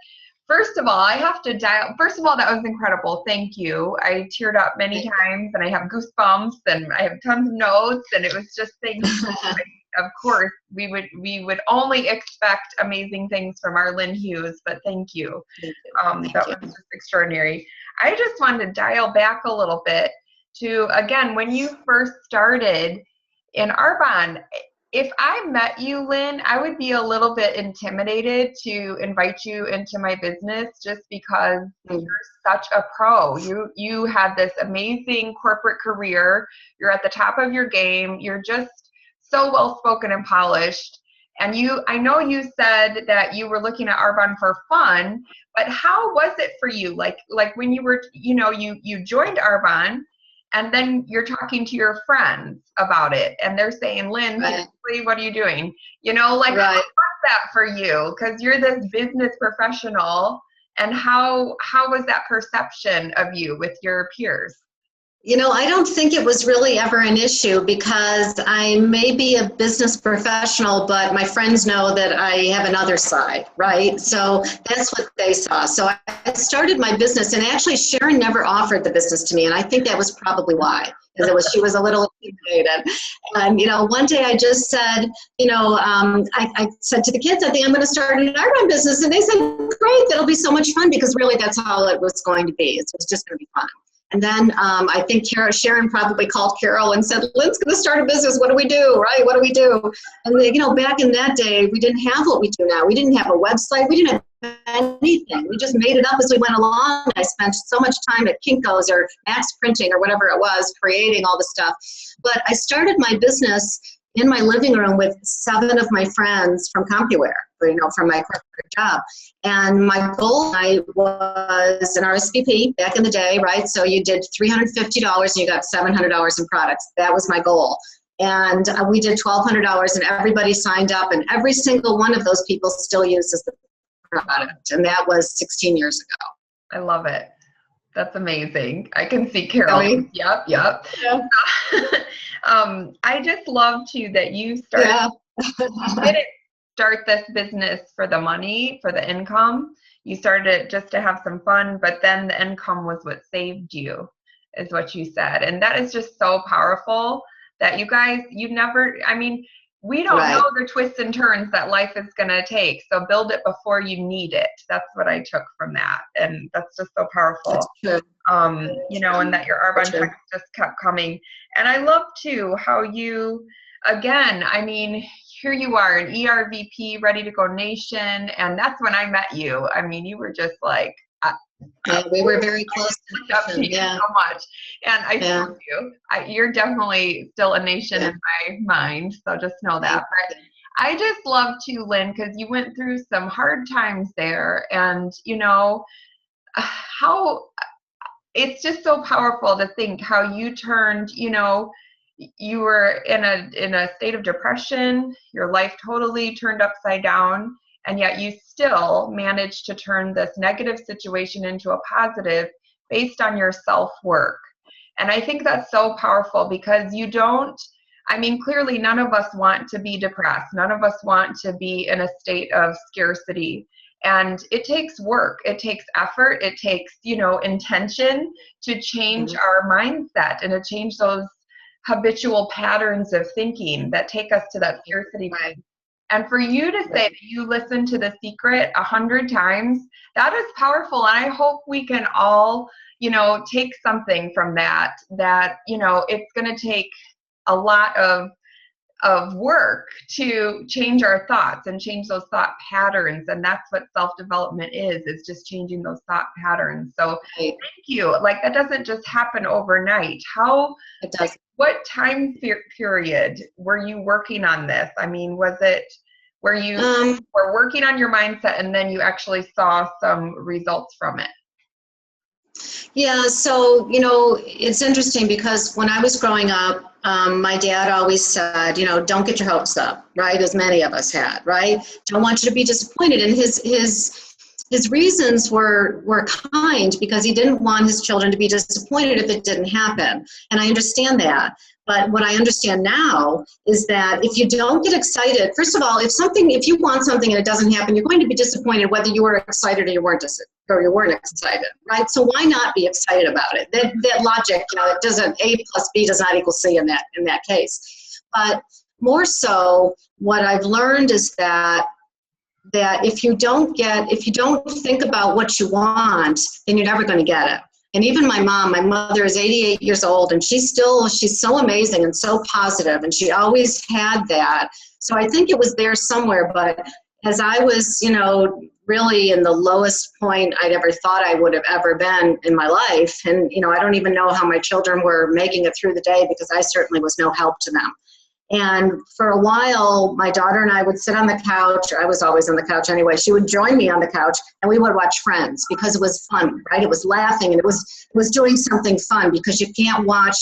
first of all, I have to first of all, that was incredible. Thank you. I teared up many times, and I have goosebumps, and I have tons of notes, and it was just things. Of course, we would only expect amazing things from our Lynn Hughes, but thank you. That was just extraordinary. I just wanted to dial back a little bit to, again, when you first started in Arbonne. If I met you, Lynn, I would be a little bit intimidated to invite you into my business just because you're such a pro. You had this amazing corporate career. You're at the top of your game. You're just so well-spoken and polished. And I know you said that you were looking at Arbonne for fun, but how was it for you? Like when you were, you joined Arbonne, and then you're talking to your friends about it, and they're saying, Lynn, seriously, what are you doing? How was that for you? Because you're this business professional, and how was that perception of you with your peers? I don't think it was really ever an issue because I may be a business professional, but my friends know that I have another side, right? So that's what they saw. So I started my business, and actually Sharon never offered the business to me, and I think that was probably why, because she was a little intimidated. And, one day I just said, I said to the kids, I think I'm going to start an Arbonne business, and they said, great, that'll be so much fun, because really that's all it was going to be. It was just going to be fun. And then I think Sharon probably called Carol and said, Lynn's going to start a business. What do we do, right? What do we do? And, back in that day, we didn't have what we do now. We didn't have a website. We didn't have anything. We just made it up as we went along. I spent so much time at Kinko's or Max Printing or whatever it was, creating all the stuff. But I started my business in my living room with 7 of my friends from CompuWare, from my corporate job. And my goal was an RSVP back in the day, right? So you did $350 and you got $700 in products. That was my goal. And we did $1,200 and everybody signed up, and every single one of those people still uses the product. And that was 16 years ago. I love it. That's amazing. I can see Carol. Really? Yep. Yeah. I just love too that you started. Yeah. You didn't start this business for the money, for the income. You started it just to have some fun, but then the income was what saved you, is what you said. And that is just so powerful that you guys, we don't know the twists and turns that life is going to take. So build it before you need it. That's what I took from that. And that's just so powerful. That's true. And that your Arbonne checks just kept coming. And I love too how you, again, here you are, an ERVP, ready to go nation. And that's when I met you. You were just like, we were very close to you so much. And I told you, you're definitely still a nation in my mind. So just know that. But I just love to, Lynn, because you went through some hard times there. And, how it's just so powerful to think how you turned, you were in a state of depression, your life totally turned upside down, and yet you still managed to turn this negative situation into a positive based on your self-work. And I think that's so powerful because clearly none of us want to be depressed. None of us want to be in a state of scarcity. And it takes work, it takes effort, it takes, intention to change our mindset and to change those habitual patterns of thinking that take us to that scarcity mind. And for you to say that you listened to The Secret 100 times, that is powerful. And I hope we can all, take something from that, it's going to take a lot of work to change our thoughts and change those thought patterns. And that's what self-development is just changing those thought patterns. So thank you. That doesn't just happen overnight. It does. What time period were you working on this? Was it where you were working on your mindset and then you actually saw some results from it? Yeah, so, it's interesting because when I was growing up, my dad always said, don't get your hopes up, right? As many of us had, right? Don't want you to be disappointed. And his reasons were kind because he didn't want his children to be disappointed if it didn't happen. And I understand that. But what I understand now is that if you don't get excited, first of all, if you want something and it doesn't happen, you're going to be disappointed whether you were excited or you weren't excited, right? So why not be excited about it? That logic, it doesn't, A plus B does not equal C in that case. But more so, what I've learned is that if you don't think about what you want, then you're never going to get it. And even my mother is 88 years old, and she's so amazing and so positive, and she always had that. So I think it was there somewhere, but as I was, really in the lowest point I'd ever thought I would have ever been in my life, and, I don't even know how my children were making it through the day because I certainly was no help to them. And for a while, my daughter and I would sit on the couch, or I was always on the couch anyway. She would join me on the couch and we would watch Friends because it was fun, right? It was laughing and it was doing something fun because you can't watch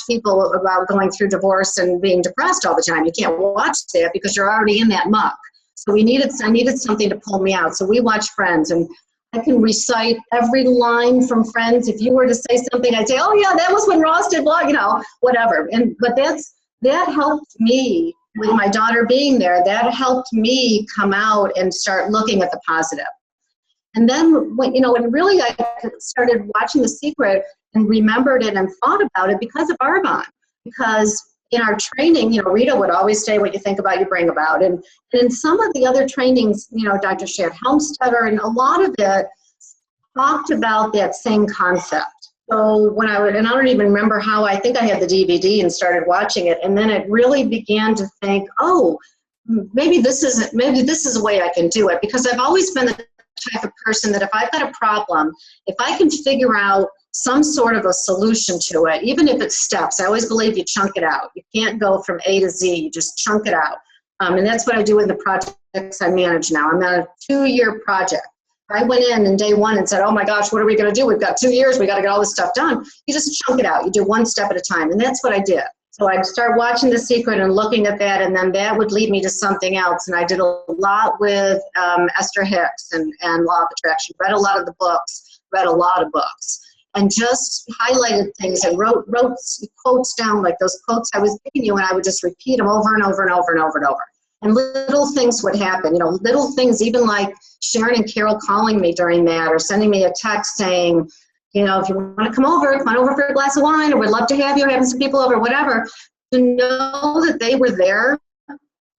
people about going through divorce and being depressed all the time. You can't watch that because you're already in that muck. So I needed something to pull me out. So we watched Friends, and I can recite every line from Friends. If you were to say something, I'd say, oh yeah, that was when Ross did blah, whatever. But that helped me with my daughter being there. That helped me come out and start looking at the positive. And then when really I started watching The Secret and remembered it and thought about it because of Arbonne. Because in our training, Rita would always say, what you think about, you bring about. And in some of the other trainings, Dr. Shadd Helmstetter, and a lot of it talked about that same concept. So when and I don't even remember how, I think I had the DVD and started watching it. And then it really began to think, oh, maybe this is a way I can do it. Because I've always been the type of person that if I've got a problem, if I can figure out some sort of a solution to it, even if it's steps, I always believe you chunk it out. You can't go from A to Z, you just chunk it out. And that's what I do in the projects I manage now. I'm on a 2-year project. I went in day one and said, oh my gosh, what are we going to do? We've got 2 years, we got to get all this stuff done. You just chunk it out. You do one step at a time. And that's what I did. So I'd start watching The Secret and looking at that, and then that would lead me to something else. And I did a lot with Esther Hicks and Law of Attraction, read a lot of the books, read a lot of books, and just highlighted things and wrote quotes down, like those quotes I was giving you, and I would just repeat them over and over and over and over and over. And little things would happen, little things, even like Sharon and Carol calling me during that, or sending me a text saying, if you want to come over for a glass of wine, or we'd love to have you, having some people over, whatever. To know that they were there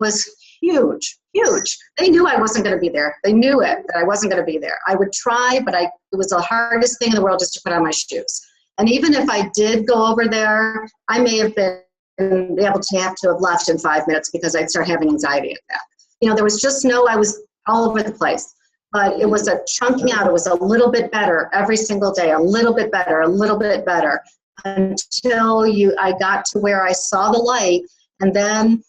was huge, huge. They knew I wasn't going to be there. They knew it, that I wasn't going to be there. I would try, but it was the hardest thing in the world just to put on my shoes. And even if I did go over there, I may have been able to have left in 5 minutes because I'd start having anxiety attack. There was just I was all over the place. But it was a chunking out. It was a little bit better every single day, a little bit better, until I got to where I saw the light. And then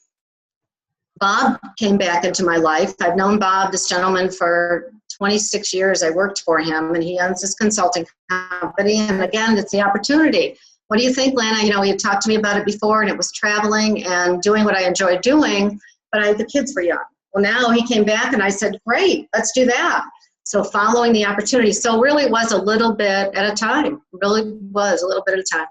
Bob came back into my life. I've known Bob, this gentleman, for 26 years. I worked for him, and he owns this consulting company. And again, it's the opportunity. What do you think, Lana? You talked to me about it before, and it was traveling and doing what I enjoyed doing, but the kids were young. Well, now he came back, and I said, great, let's do that. So following the opportunity. So really it was a little bit at a time. Really was a little bit at a time.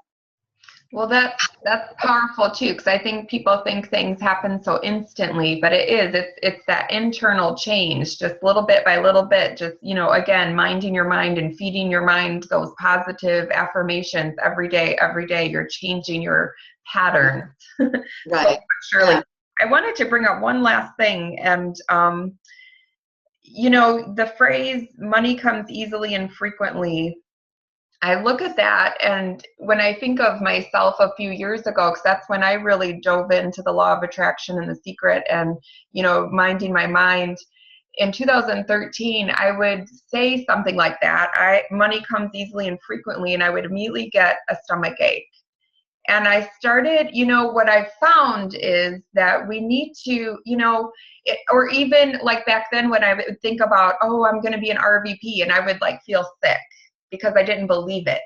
Well, that's powerful too, because I think people think things happen so instantly, but it's that internal change, just little bit by little bit, just, again, minding your mind and feeding your mind those positive affirmations every day, you're changing your patterns. Right. Surely. Yeah. I wanted to bring up one last thing, and the phrase money comes easily and frequently, I look at that, and when I think of myself a few years ago, because that's when I really dove into the law of attraction and The Secret and, minding my mind, in 2013, I would say something like that. Money comes easily and frequently, and I would immediately get a stomach ache. And I started, what I found is that we need to, or even like back then when I would think about, oh, I'm going to be an RVP, and I would feel sick because I didn't believe it.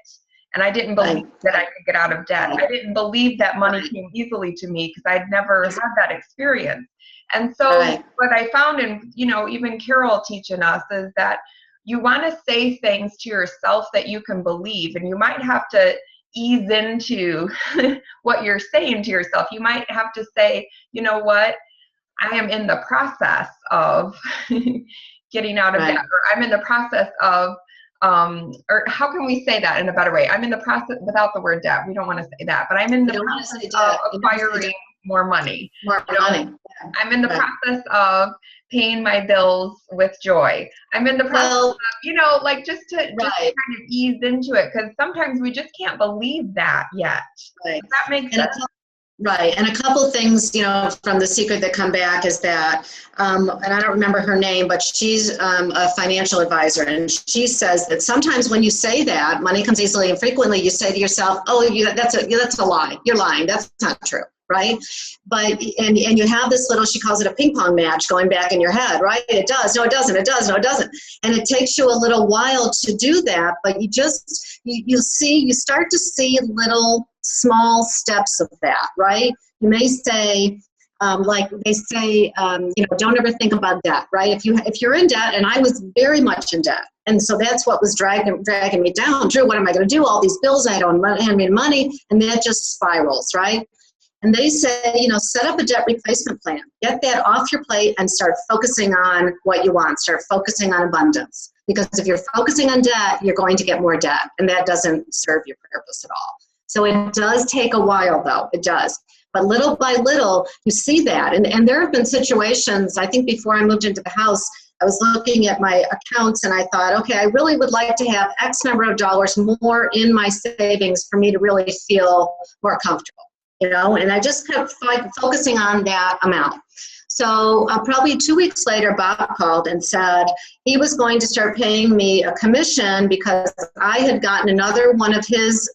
And I didn't believe that I could get out of debt. I didn't believe that money came easily to me because I'd never had that experience. And so what I found, and, even Carol teaching us, is that you want to say things to yourself that you can believe, and you might have to ease into what you're saying to yourself. You might have to say, you know what, I am in the process of getting out of debt, or I'm in the process of, or how can we say that in a better way? I'm in the process, without the word debt, we don't want to say that, but I'm in the process of acquiring more money. I'm in the process of paying my bills with joy. I'm in the process of, just to kind of ease into it, because sometimes we just can't believe that yet. Does that make sense? Right. And a couple things, from The Secret that come back is that, and I don't remember her name, but she's a financial advisor. And she says that sometimes when you say that money comes easily and frequently, you say to yourself, oh, that's a lie. You're lying. That's not true. Right. But, and you have this little, she calls it a ping pong match going back in your head, right? It does. No, it doesn't. It does. No, it doesn't. And it takes you a little while to do that, but you start to see little small steps of that, right? You may say, like they say, don't ever think about debt, right? If you're in debt, and I was very much in debt, and so that's what was dragging me down. Drew, what am I going to do? All these bills, I don't have any money, and that just spirals, right? And they say, set up a debt replacement plan. Get that off your plate and start focusing on what you want. Start focusing on abundance. Because if you're focusing on debt, you're going to get more debt, and that doesn't serve your purpose at all. So it does take a while, though. It does. But little by little, you see that. And there have been situations, I think before I moved into the house, I was looking at my accounts and I thought, okay, I really would like to have X number of dollars more in my savings for me to really feel more comfortable, and I just kept focusing on that amount. So probably 2 weeks later, Bob called and said he was going to start paying me a commission because I had gotten another one of his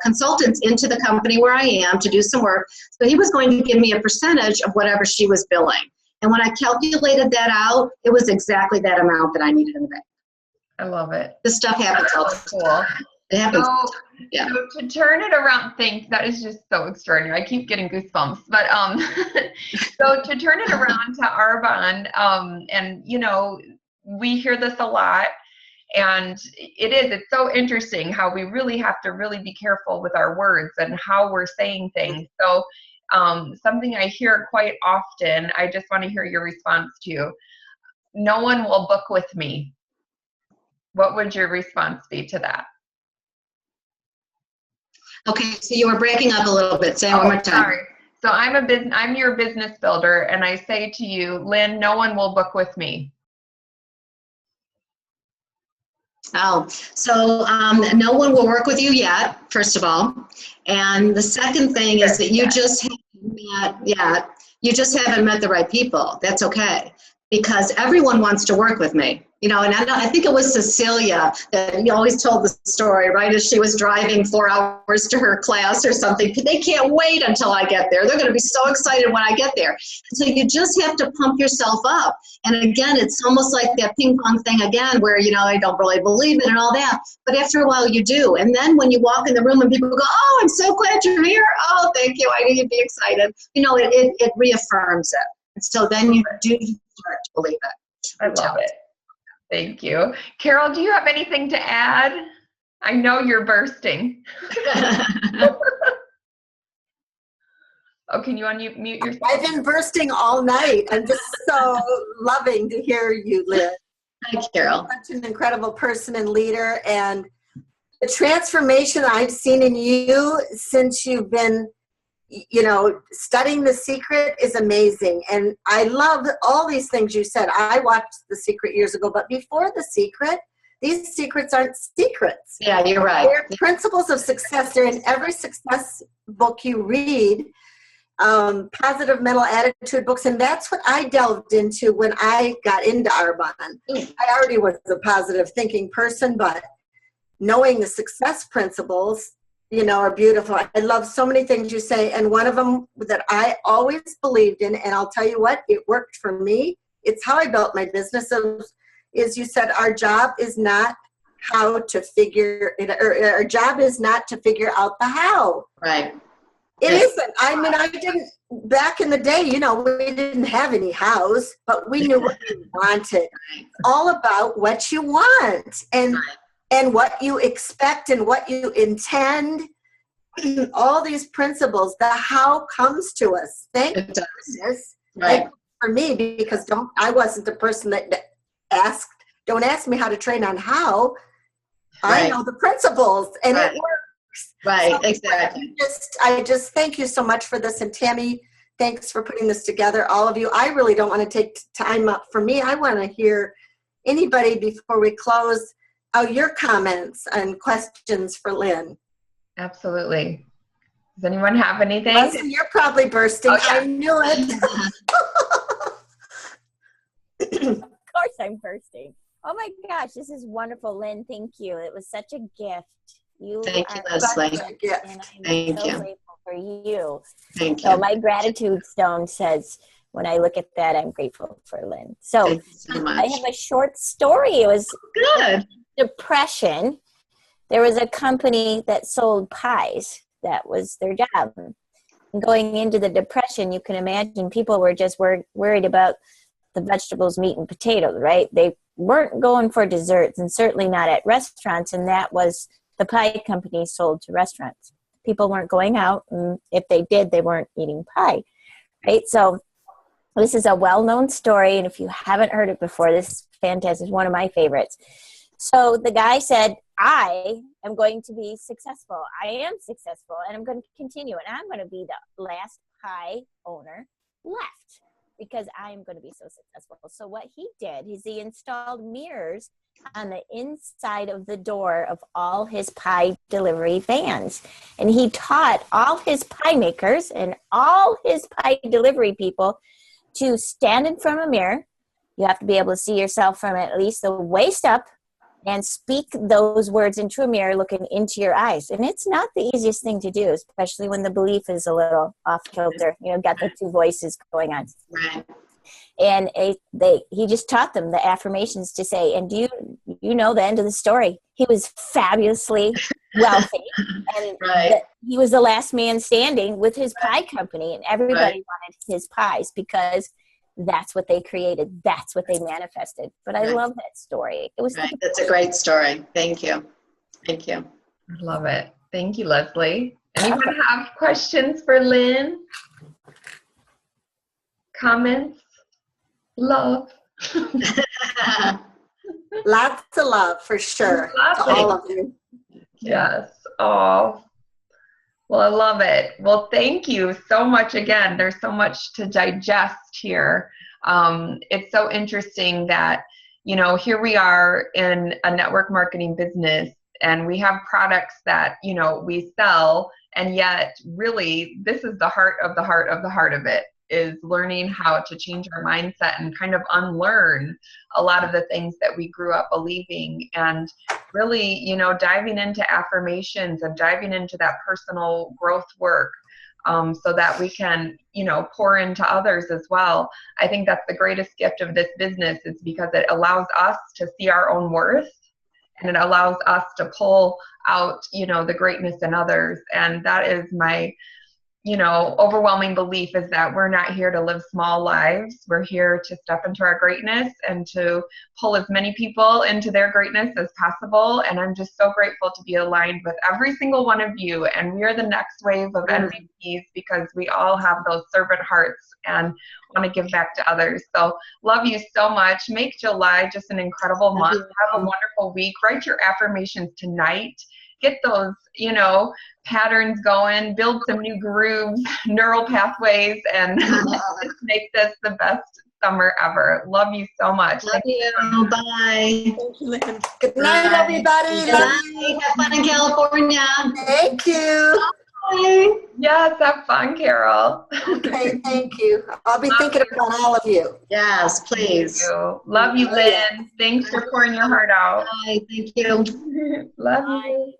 consultants into the company where I am to do some work. So he was going to give me a percentage of whatever she was billing. And when I calculated that out, it was exactly that amount that I needed in the bank. I love it. This stuff happens all the time. It happens. So to turn it around, that is just so extraordinary. I keep getting goosebumps. But so to turn it around to Arbonne, and we hear this a lot, and it's so interesting how we really have to really be careful with our words and how we're saying things. So something I hear quite often, I just want to hear your response to. No one will book with me. What would your response be to that? Okay, so you were breaking up a little bit. Say it one more time. Sorry. So I'm your business builder, and I say to you, Lynn, no one will book with me. Oh, so no one will work with you yet, first of all. And the second thing is that you just haven't met the right people. That's okay, because everyone wants to work with me. And I think it was Cecilia that you always told the story, right? As she was driving 4 hours to her class or something. They can't wait until I get there. They're going to be so excited when I get there. So you just have to pump yourself up. And again, it's almost like that ping pong thing again, where, I don't really believe it and all that. But after a while you do. And then when you walk in the room and people go, oh, I'm so glad you're here. Oh, thank you. I knew you'd be excited. It reaffirms it. And so then you do start to believe it. I love it. Thank you. Carol, do you have anything to add? I know you're bursting. Oh, can you unmute yourself? I've been bursting all night. I'm just so loving to hear you, Lynn. Hi, Carol. Such an incredible person and leader. And the transformation I've seen in you since you've been studying The Secret is amazing. And I love all these things you said. I watched The Secret years ago, but before The Secret, these secrets aren't secrets. Yeah, you're right. They're principles of success. They're in every success book you read, positive mental attitude books. And that's what I delved into when I got into Arbonne. I already was a positive thinking person, but knowing the success principles are beautiful. I love so many things you say, and one of them that I always believed in, and I'll tell you what, it worked for me. It's how I built my business. Is you said our job is not how to figure it, or our job is not to figure out the how. Right. It isn't. I mean, I didn't back in the day. We didn't have any hows, but we knew what we wanted. It's all about what you want and what you expect and what you intend. All these principles, the how comes to us. Thank goodness. Right. For me, because I wasn't the person that don't ask me how to train on how. Right. I know the principles, and it works. Right, so exactly. I just thank you so much for this. And Tammy, thanks for putting this together, all of you. I really don't want to take time up. For me, I want to hear anybody before we close. Your comments and questions for Lynn. Absolutely. Does anyone have anything? Listen, you're probably bursting. Oh, yeah. I knew it. Of course I'm bursting. Oh my gosh, this is wonderful, Lynn. Thank you. It was such a gift. Thank you, Leslie. And I'm so grateful for you. Thank you. So my gratitude stone says, when I look at that, I'm grateful for Lynn. So, I have a short story. It was good. Depression. There was a company that sold pies. That was their job. going into the Depression, you can imagine people were just worried about the vegetables, meat, and potatoes, right? They weren't going for desserts, and certainly not at restaurants, and that was the pie company sold to restaurants. People weren't going out, and if they did, they weren't eating pie, right? So this is a well-known story, and if you haven't heard it before, this is fantastic. It's one of my favorites. So the guy said, I am going to be successful. I am successful, and I'm going to continue, and I'm going to be the last pie owner left because I am going to be so successful. So what he did is he installed mirrors on the inside of the door of all his pie delivery vans. And he taught all his pie makers and all his pie delivery people to stand in front of a mirror. You have to be able to see yourself from at least the waist up and speak those words into a mirror looking into your eyes. And it's not the easiest thing to do, especially when the belief is a little off kilter. You know, got the two voices going on. Right. And he just taught them the affirmations to say. And do you know the end of the story? He was fabulously wealthy. And right. He was the last man standing with his pie company. And everybody wanted his pies because that's what they created. That's what they manifested. But I love that story. It was That's a great story. Thank you. Thank you. I love it. Thank you, Leslie. Anyone have questions for Lynn? Comments? Love? Lots of love for sure to all of you. Yes. Oh, well, I love it. Well, thank you so much again. There's so much to digest here. It's so interesting that, you know, here we are in a network marketing business and we have products that, you know, we sell, and yet really this is the heart of the heart of the heart of it, is learning how to change our mindset and kind of unlearn a lot of the things that we grew up believing, and really, you know, diving into affirmations and diving into that personal growth work, so that we can, you know, pour into others as well. I think that's the greatest gift of this business, is because it allows us to see our own worth, and it allows us to pull out, you know, the greatness in others. And that is my, you know, overwhelming belief, is that we're not here to live small lives. We're here to step into our greatness and to pull as many people into their greatness as possible. And I'm just so grateful to be aligned with every single one of you. And we are the next wave of MVPs, because we all have those servant hearts and want to give back to others. So love you so much. Make July just an incredible month. Have a wonderful week. Write your affirmations tonight. Get those, you know, patterns going, build some new grooves, neural pathways, and make this the best summer ever. Love you so much. Love you. Bye. Thank you, Lynn. Good night, everybody. Good night. Have fun in California. Thank you. Bye. Yes, have fun, Carol. Okay, thank you. I'll be thinking about all of you. Yes, please. Thank you. Love you, Lynn. Thanks for pouring your heart out. Bye. Thank you. Love you.